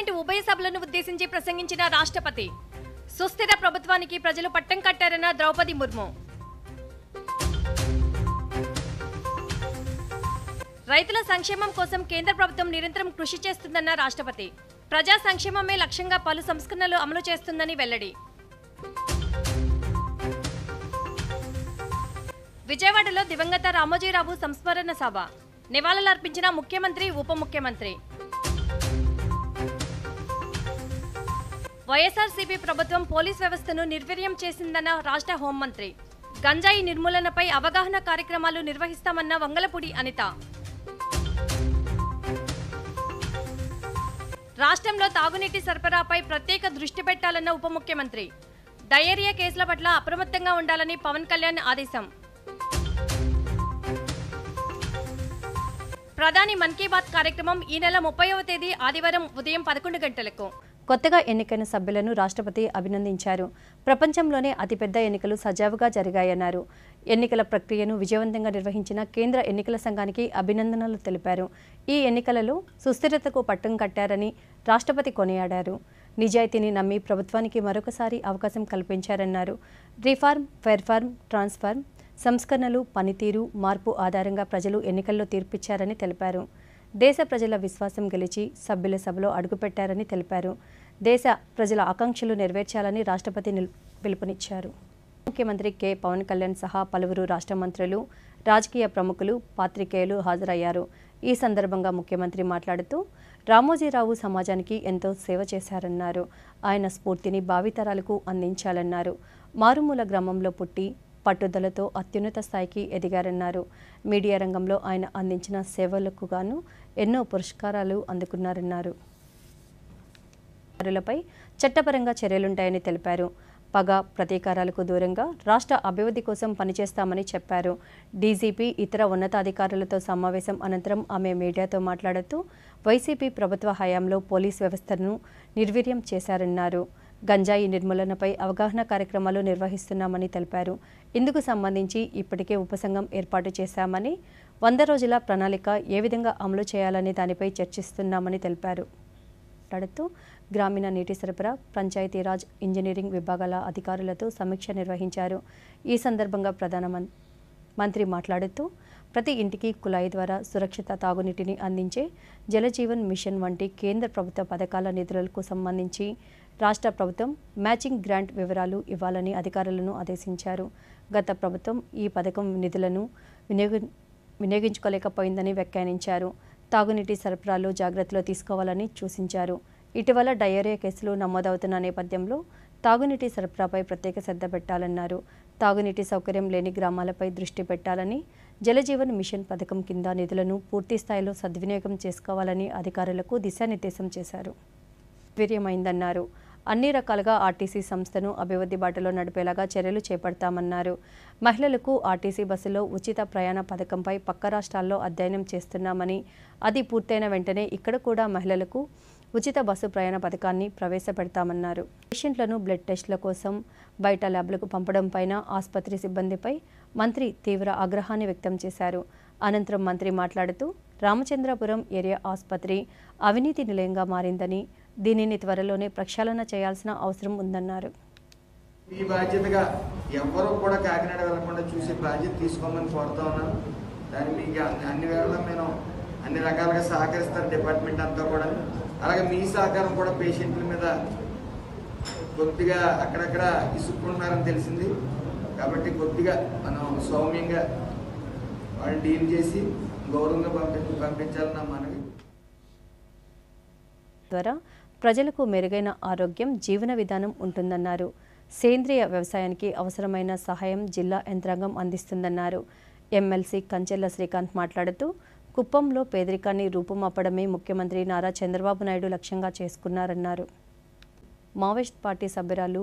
Parliament ఉభయ సభలను ఉద్దేశించి ప్రసంగించిన రాష్ట్రపతి సుస్థిర ప్రభుత్వానికి ప్రజలు పట్టం కట్టారన్న ద్రౌపది ముర్ము. రైతుల సంక్షేమం కోసం కేంద్ర ప్రభుత్వం నిరంతరం కృషి చేస్తుందన్న రాష్ట్రపతి. ప్రజా సంక్షేమమే లక్ష్యంగా పలు సంస్కరణలు అమలు చేస్తుందని వెల్లడి. విజయవాడలో దివంగత రామోజీరావు సంస్మరణ సభ. నివాళులర్పించిన ముఖ్యమంత్రి, ఉప ముఖ్యమంత్రి. వైఎస్ఆర్సీపీ ప్రభుత్వం పోలీస్ వ్యవస్థను నిర్వీర్యం చేసిందన్న రాష్ట్ర హోంమంత్రి. గంజాయి నిర్మూలనపై అవగాహన కార్యక్రమాలు నిర్వహిస్తామన్న వంగలపూడి అనిత. రాష్ట్రంలో తాగునీటి సరఫరాపై ప్రత్యేక దృష్టి పెట్టాలన్న ఉప ముఖ్యమంత్రి. డయేరియా కేసుల పట్ల అప్రమత్తంగా ఉండాలని పవన్ కళ్యాణ్ ఆదేశం. ప్రధాని మన్ కీ బాత్ కార్యక్రమం ఈ నెల 30వ తేదీ ఆదివారం ఉదయం 11 గంటలకు. కొత్తగా ఎన్నికైన సభ్యులను రాష్ట్రపతి అభినందించారు. ప్రపంచంలోనే అతిపెద్ద ఎన్నికలు సజావుగా జరిగాయన్నారు. ఎన్నికల ప్రక్రియను విజయవంతంగా నిర్వహించిన కేంద్ర ఎన్నికల సంఘానికి అభినందనలు తెలిపారు. ఈ ఎన్నికలలో సుస్థిరతకు పట్టం కట్టారని రాష్ట్రపతి కొనియాడారు. నిజాయితీని నమ్మి ప్రభుత్వానికి మరొకసారి అవకాశం కల్పించారన్నారు. రిఫార్మ్, ఫెర్ఫార్మ్, ట్రాన్స్ఫార్మ్, సంస్కరణలు, పనితీరు, మార్పు ఆధారంగా ప్రజలు ఎన్నికల్లో తీర్పిచ్చారని తెలిపారు. దేశ ప్రజల విశ్వాసం గెలిచి సభ్యుల సభలో అడుగుపెట్టారని తెలిపారు. దేశ ప్రజల ఆకాంక్షలు నెరవేర్చాలని రాష్ట్రపతి పిలుపునిచ్చారు. ముఖ్యమంత్రి కె. పవన్ కళ్యాణ్ సహా పలువురు రాష్ట్ర మంత్రులు, రాజకీయ ప్రముఖులు, పాత్రికేయులు హాజరయ్యారు. ఈ సందర్భంగా ముఖ్యమంత్రి మాట్లాడుతూ రామోజీరావు సమాజానికి ఎంతో సేవ చేశారన్నారు. ఆయన స్ఫూర్తిని భావితరాలకు అందించాలన్నారు. మారుమూల గ్రామంలో పుట్టి పట్టుదలతో అత్యున్నత స్థాయికి ఎదిగారన్నారు. మీడియా రంగంలో ఆయన అందించిన సేవలకు గాను ఎన్నో పురస్కారాలు అందుకున్నారన్నారు. పరులపై చట్టపరంగా చర్యలుంటాయని తెలిపారు. పగ, ప్రతీకారాలకు దూరంగా రాష్ట్ర అభివృద్ధి కోసం పనిచేస్తామని చెప్పారు. డీజీపీ ఇతర ఉన్నతాధికారులతో సమావేశం అనంతరం ఆమె మీడియాతో మాట్లాడుతూ వైసీపీ ప్రభుత్వ హయాంలో పోలీస్ వ్యవస్థను నిర్వీర్యం చేశారన్నారు. గంజాయి నిర్మూలనపై అవగాహన కార్యక్రమాలు నిర్వహిస్తున్నామని తెలిపారు. ఇందుకు సంబంధించి ఇప్పటికే ఉపసంఘం ఏర్పాటు చేశామని, 100 రోజుల ప్రణాళిక ఏ విధంగా అమలు చేయాలనే దానిపై చర్చిస్తున్నామని తెలిపారు. మాట్లాడుతూ గ్రామీణ నీటి సరఫరా, పంచాయతీరాజ్, ఇంజనీరింగ్ విభాగాల అధికారులతో సమీక్ష నిర్వహించారు. ఈ సందర్భంగా మంత్రి మాట్లాడుతూ ప్రతి ఇంటికి కుళాయి ద్వారా సురక్షిత తాగునీటిని అందించే జలజీవన్ మిషన్ వంటి కేంద్ర ప్రభుత్వ పథకాల నిధులకు సంబంధించి రాష్ట్ర ప్రభుత్వం మ్యాచింగ్ గ్రాంట్ వివరాలు ఇవ్వాలని అధికారులను ఆదేశించారు. గత ప్రభుత్వం ఈ పథకం నిధులను వినియోగించుకోలేకపోయిందని వ్యాఖ్యానించారు. తాగునీటి సరఫరాలో జాగ్రత్తలు తీసుకోవాలని సూచించారు. ఇటీవల డయేరియా కేసులు నమోదవుతున్న నేపథ్యంలో తాగునీటి సరఫరాపై ప్రత్యేక శ్రద్ధ పెట్టాలన్నారు. తాగునీటి సౌకర్యం లేని గ్రామాలపై దృష్టి పెట్టాలని, జలజీవన్ మిషన్ పథకం కింద నిధులను పూర్తి స్థాయిలో సద్వినియోగం చేసుకోవాలని అధికారులకు దిశానిర్దేశం చేశారు. వీర్యమైందన్నారు. అన్ని రకాలుగా ఆర్టీసీ సంస్థను అభివృద్ధి బాటలో నడిపేలాగా చర్యలు చేపడతామన్నారు. మహిళలకు ఆర్టీసీ బస్సులో ఉచిత ప్రయాణ పథకంపై పక్క రాష్ట్రాల్లో అధ్యయనం చేస్తున్నామని, అది పూర్తయిన వెంటనే ఇక్కడ కూడా మహిళలకు ఉచిత బస్సు ప్రయాణ పథకాన్ని ప్రవేశపెడతామన్నారు. పేషెంట్లను బ్లడ్ టెస్టుల కోసం బయట ల్యాబ్లకు పంపడంపైన ఆసుపత్రి సిబ్బందిపై మంత్రి తీవ్ర ఆగ్రహాన్ని వ్యక్తం చేశారు. అనంతరం మంత్రి మాట్లాడుతూ రామచంద్రపురం ఏరియా ఆసుపత్రి అవినీతి నిలయంగా మారిందని, దీనిని త్వరలోనే ప్రక్షాళన చేయాల్సిన అవసరం ఉందన్నారు. ఈ బాధ్యతగా ఎవరు కూడా కాకినాడ వెళ్లకుండా చూసే బాధ్యత తీసుకోమని కోరుతా ఉన్నాను. దాన్ని మీకు అన్ని వేళ నేను అన్ని రకాలుగా సహకరిస్తాను డిపార్ట్మెంట్ అంతా కూడా. అలాగే మీ సహకారం కూడా పేషెంట్ల మీద కొద్దిగా అక్కడక్కడ ఇసుక్కుంటున్నారని తెలిసింది. కాబట్టి కొద్దిగా మనం సౌమ్యంగా వాళ్ళు డీల్ చేసి గౌరవంగా పంపించాలన్న మనవి. ద్వారా ప్రజలకు మెరుగైన ఆరోగ్యం, జీవన విధానం ఉంటుందన్నారు. సేంద్రియ వ్యవసాయానికి అవసరమైన సహాయం జిల్లా యంత్రాంగం అందిస్తుందన్నారు. ఎమ్మెల్సీ కంచెల్ల శ్రీకాంత్ మాట్లాడుతూ కుప్పంలో పేదరికాన్ని రూపుమాపడమే ముఖ్యమంత్రి నారా చంద్రబాబు నాయుడు లక్ష్యంగా చేసుకున్నారన్నారు. మావోయిస్ట్ పార్టీ సభ్యురాలు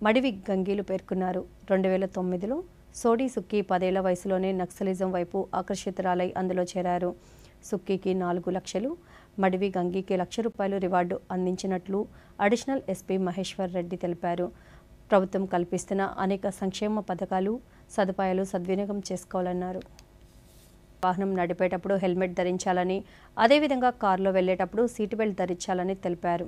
మడివి గంగీలు పేర్కొన్నారు. 2009లో సోడి సుక్కీ 10 ఏళ్ల వయసులోనే నక్సలిజం వైపు ఆకర్షితురాలై అందులో చేరారు. సుక్కీకి 4 లక్షలు, మడివి గంగీకి ₹1,00,000 రివార్డు అందించినట్లు అడిషనల్ ఎస్పీ మహేశ్వర్ రెడ్డి తెలిపారు. ప్రభుత్వం కల్పిస్తున్న అనేక సంక్షేమ పథకాలు, సదుపాయాలు సద్వినియోగం చేసుకోవాలన్నారు. వాహనం నడిపేటప్పుడు హెల్మెట్ ధరించాలని, అదేవిధంగా కారులో వెళ్లేటప్పుడు సీటు బెల్ట్ ధరించాలని తెలిపారు.